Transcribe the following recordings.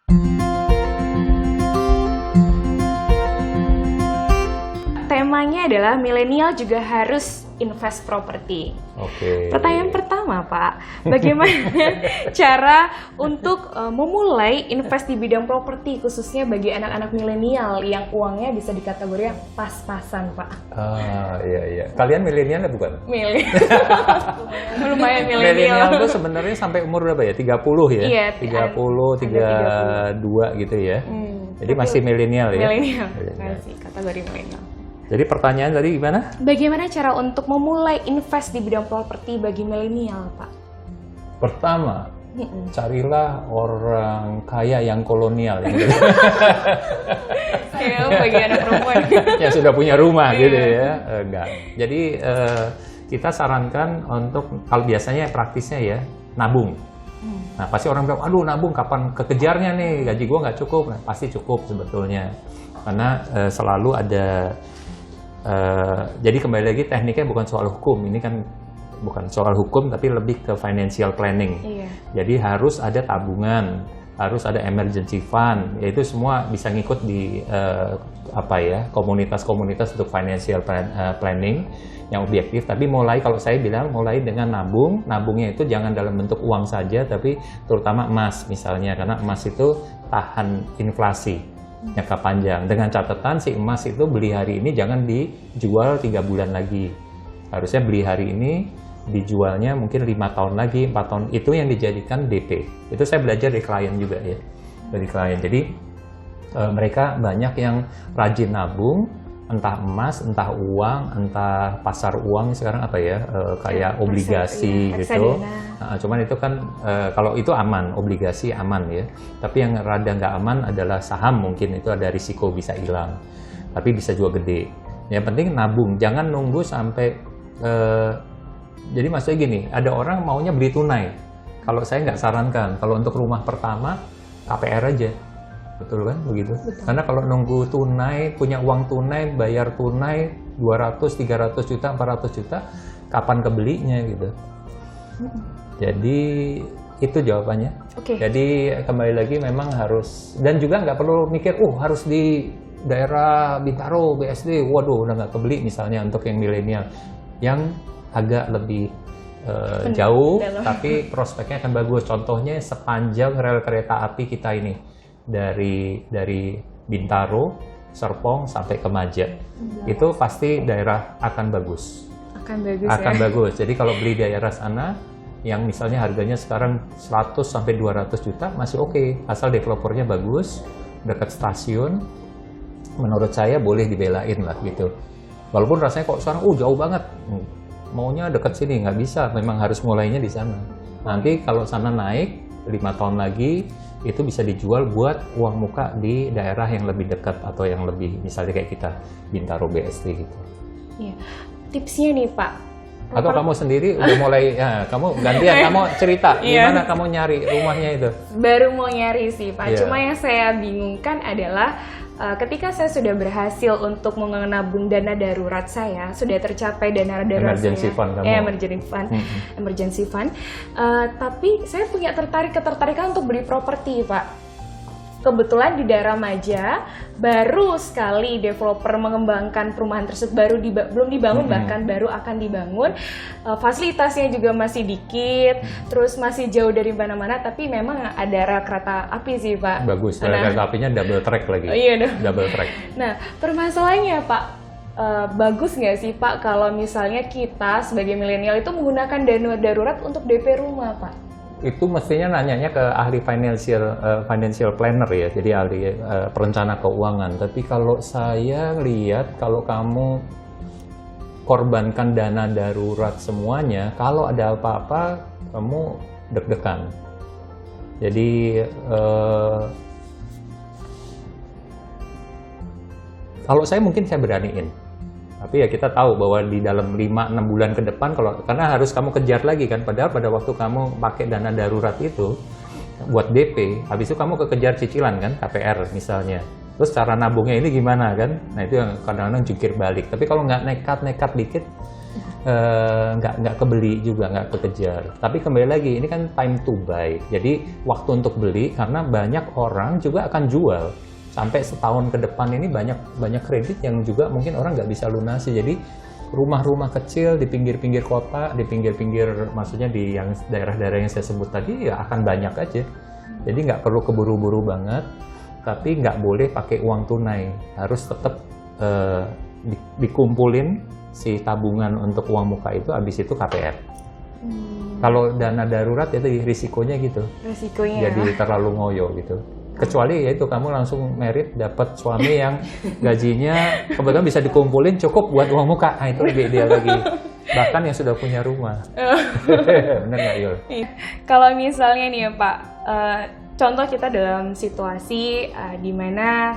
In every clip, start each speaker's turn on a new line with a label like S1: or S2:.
S1: Temanya adalah milenial juga harus invest properti.
S2: Oke.
S1: Pertanyaan pertama, Pak, bagaimana cara untuk memulai invest di bidang properti khususnya bagi anak-anak milenial yang uangnya bisa dikategorikan pas-pasan, Pak?
S2: Iya. Kalian milenial bukan?
S1: Lumayan milenial.
S2: Milenial itu sebenarnya sampai umur berapa ya? 30 ya?
S1: Iya,
S2: 30, 32 gitu ya. Jadi masih milenial ya?
S1: Milenial, masih kategori milenial.
S2: Jadi pertanyaan tadi gimana?
S1: Bagaimana cara untuk memulai invest di bidang properti bagi milenial, Pak?
S2: Pertama, carilah orang kaya yang kolonial.
S1: Bagi anak perempuan.
S2: Yang sudah punya rumah gitu ya. Enggak. Jadi kita sarankan untuk, kalau biasanya praktisnya ya, nabung. Nah pasti orang bilang, aduh nabung kapan kekejarnya nih, gaji gua nggak cukup. Nah, pasti cukup sebetulnya. Karena selalu ada, jadi kembali lagi tekniknya bukan soal hukum, ini kan bukan soal hukum tapi lebih ke financial planning.
S1: Iya.
S2: Jadi harus ada tabungan, harus ada emergency fund, yaitu semua bisa ngikut di komunitas-komunitas untuk financial planning yang objektif. Tapi kalau saya bilang mulai dengan nabungnya itu jangan dalam bentuk uang saja, tapi terutama emas misalnya, karena emas itu tahan inflasi jangka panjang. Dengan catatan si emas itu beli hari ini jangan dijual 3 bulan lagi. Harusnya beli hari ini, dijualnya mungkin 5 tahun lagi, 4 tahun. Itu yang dijadikan DP. Itu saya belajar dari klien juga ya. Dari klien. Jadi mereka banyak yang rajin nabung, entah emas, entah uang, entah pasar uang sekarang apa ya, kayak obligasi gitu. Cuman itu kan kalau itu aman, obligasi aman ya. Tapi yang rada nggak aman adalah saham, mungkin itu ada risiko bisa hilang. Tapi bisa juga gede. Yang penting nabung, jangan nunggu sampai. Jadi maksudnya gini, ada orang maunya beli tunai. Kalau saya nggak sarankan, kalau untuk rumah pertama KPR aja. Betul kan begitu? Betul. Karena kalau nunggu tunai, punya uang tunai, bayar tunai 200, 300 juta, 400 juta, kapan kebelinya gitu. Jadi itu jawabannya.
S1: Okay.
S2: Jadi kembali lagi memang harus, dan juga nggak perlu mikir, harus di daerah Bintaro, BSD, waduh udah nggak kebeli misalnya untuk yang milenial. Yang agak lebih jauh, tapi prospeknya akan bagus. Contohnya sepanjang rel kereta api kita ini. Dari Bintaro, Serpong sampai ke Maja, itu pasti daerah akan bagus. Akan bagus. Jadi kalau beli daerah sana, yang misalnya harganya sekarang 100 sampai 200 juta masih oke, asal developernya bagus, dekat stasiun. Menurut saya boleh dibelain lah gitu. Walaupun rasanya kok sekarang jauh banget, maunya dekat sini nggak bisa. Memang harus mulainya di sana. Nanti kalau sana naik 5 tahun lagi, itu bisa dijual buat uang muka di daerah yang lebih dekat atau yang lebih, misalnya kayak kita Bintaro, BSD gitu.
S1: Iya. Tipsnya nih Pak.
S2: Atau kamu sendiri udah mulai, kamu gantian, kamu cerita gimana kamu nyari rumahnya itu?
S1: Baru mau nyari sih Pak.
S2: Yeah.
S1: Cuma yang saya bingungkan adalah ketika saya sudah berhasil untuk menabung dana darurat saya, sudah tercapai dana darurat
S2: emergency
S1: saya,
S2: fund kamu.
S1: Emergency fund. Tapi saya punya ketertarikan untuk beli properti, Pak. Kebetulan di daerah Maja baru sekali developer mengembangkan perumahan tersebut, belum dibangun, bahkan baru akan dibangun. Fasilitasnya juga masih dikit, terus masih jauh dari mana-mana, tapi memang ada rel kereta api sih Pak.
S2: Bagus, rel kereta apinya double track lagi.
S1: Iya,
S2: double track.
S1: Nah, permasalahannya Pak, bagus nggak sih Pak kalau misalnya kita sebagai milenial itu menggunakan dana darurat untuk DP rumah Pak?
S2: Itu mestinya nanyanya ke ahli financial planner ya, jadi ahli perencana keuangan. Tapi kalau saya lihat, kalau kamu korbankan dana darurat semuanya, kalau ada apa-apa kamu deg-degan. Jadi kalau saya mungkin saya beraniin. Tapi ya kita tahu bahwa di dalam 5-6 bulan ke depan, karena harus kamu kejar lagi kan, padahal pada waktu kamu pakai dana darurat itu buat DP, habis itu kamu kekejar cicilan kan, KPR misalnya. Terus cara nabungnya ini gimana kan? Nah itu yang kadang-kadang jungkir balik. Tapi kalau nggak nekat dikit, nggak kebeli juga, nggak kekejar. Tapi kembali lagi, ini kan time to buy. Jadi waktu untuk beli, karena banyak orang juga akan jual. Sampai setahun ke depan ini banyak kredit yang juga mungkin orang nggak bisa lunasi. Jadi rumah-rumah kecil di pinggir-pinggir kota, di pinggir-pinggir, maksudnya di yang daerah-daerah yang saya sebut tadi, ya akan banyak aja. Jadi nggak perlu keburu-buru banget, tapi nggak boleh pakai uang tunai. Harus tetap dikumpulin si tabungan untuk uang muka itu, habis itu KPR. Kalau dana darurat itu risikonya gitu.
S1: Risikonya.
S2: Jadi terlalu ngoyo gitu. Kecuali ya itu kamu langsung merit dapat suami yang gajinya kebetulan bisa dikumpulin cukup buat uang muka. Nah, itu lebih ideal lagi. Bahkan yang sudah punya rumah. Bener nggak, Yul?
S1: Kalau misalnya nih ya Pak, contoh kita dalam situasi di mana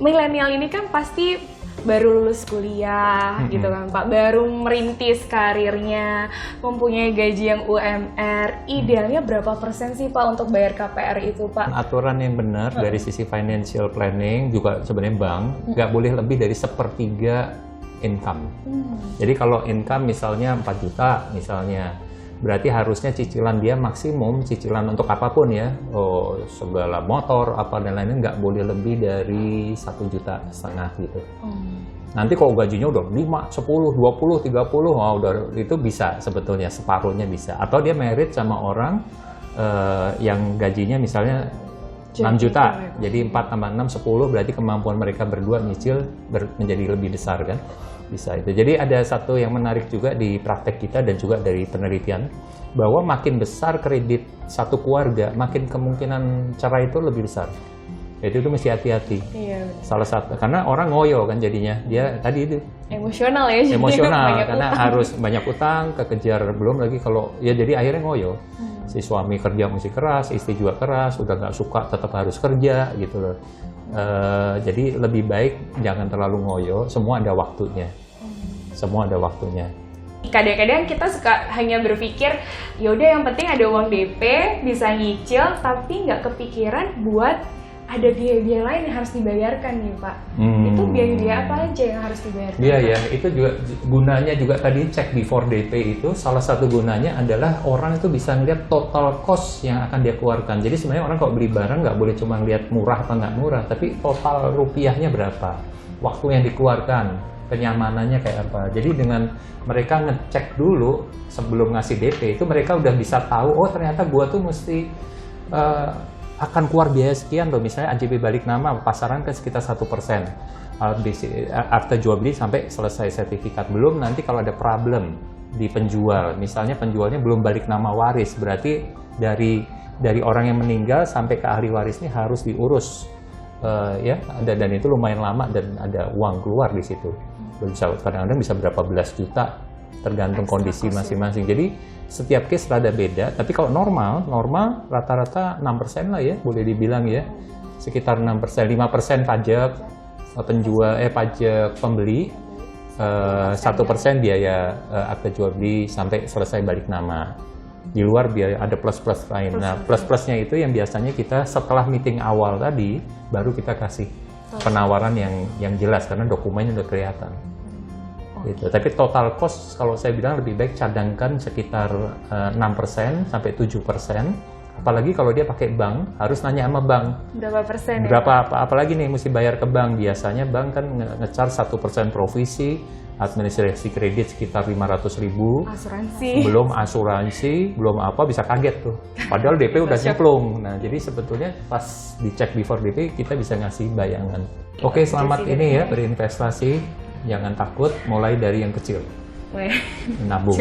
S1: milenial ini kan pasti baru lulus kuliah gitu kan Pak, baru merintis karirnya, mempunyai gaji yang UMR, idealnya berapa persen sih Pak untuk bayar KPR itu Pak?
S2: Aturan yang benar dari sisi financial planning juga sebenarnya bank nggak boleh lebih dari 1/3 income. Jadi kalau income misalnya 4 juta misalnya, berarti harusnya cicilan dia maksimum, cicilan untuk apapun ya, segala motor apa dan lainnya nggak boleh lebih dari 1,5 juta gitu. Nanti kalau gajinya udah 5, 10, 20, 30, udah itu bisa sebetulnya separuhnya bisa. Atau dia merit sama orang yang gajinya misalnya 6 juta, jadi 4 tambah 6, 10, berarti kemampuan mereka berdua nyicil menjadi lebih besar kan. Bisa itu. Jadi ada satu yang menarik juga di praktek kita dan juga dari penelitian, bahwa makin besar kredit satu keluarga, makin kemungkinan cerai itu lebih besar. Jadi itu mesti hati-hati. Iya. Salah satu, karena orang ngoyo kan jadinya, dia tadi itu
S1: emosional ya.
S2: Emosional karena harus banyak utang, kekejar, belum lagi kalau ya jadi akhirnya ngoyo. Si suami kerja mesti keras, istri juga keras, udah nggak suka tetap harus kerja gitu loh. Jadi lebih baik jangan terlalu ngoyo, semua ada waktunya. Semua ada waktunya.
S1: Kadang-kadang kita suka hanya berpikir, yaudah yang penting ada uang DP, bisa nyicil, tapi nggak kepikiran buat ada biaya-biaya lain yang harus dibayarkan nih Pak. Itu biaya-biaya apa aja yang harus dibayarkan?
S2: Iya ya, itu juga gunanya juga tadi cek before DP itu salah satu gunanya adalah orang itu bisa ngeliat total cost yang akan dia keluarkan. Jadi sebenarnya orang kalau beli barang nggak boleh cuma lihat murah atau nggak murah, tapi total rupiahnya berapa, waktu yang dikeluarkan, kenyamanannya kayak apa. Jadi dengan mereka ngecek dulu sebelum ngasih DP itu mereka udah bisa tahu, oh ternyata gua tuh mesti akan keluar biaya sekian loh. Misalnya AJB balik nama pasaran kan sekitar 1%. After jual beli sampai selesai sertifikat. Belum nanti kalau ada problem di penjual, misalnya penjualnya belum balik nama waris, berarti dari orang yang meninggal sampai ke ahli waris ini harus diurus. Ya, dan itu lumayan lama dan ada uang keluar di situ. Kadang-kadang bisa berapa belas juta tergantung kondisi masing-masing. Jadi setiap case rada beda, tapi kalau normal rata-rata 6% lah ya, boleh dibilang ya. Sekitar 6%, 5% pajak penjual pajak pembeli, 1% biaya akte jual beli sampai selesai balik nama. Di luar biaya ada plus-plus lain. Nah, plus-plusnya itu yang biasanya kita setelah meeting awal tadi baru kita kasih penawaran yang jelas karena dokumennya udah kelihatan. Gitu. Tapi total cost kalau saya bilang lebih baik cadangkan sekitar 6% sampai 7%. Apalagi kalau dia pakai bank, harus nanya sama bank.
S1: Berapa persen
S2: berapa, ya? Apalagi nih mesti bayar ke bank. Biasanya bank kan nge-charge 1% provisi, administrasi kredit sekitar 500.000.
S1: Asuransi.
S2: Belum asuransi, belum apa, bisa kaget tuh. Padahal DP udah nyemplung. Nah, jadi sebetulnya pas dicek before DP kita bisa ngasih bayangan. Oke, selamat ini ya berinvestasi. Jangan takut, mulai dari yang kecil. Menabung.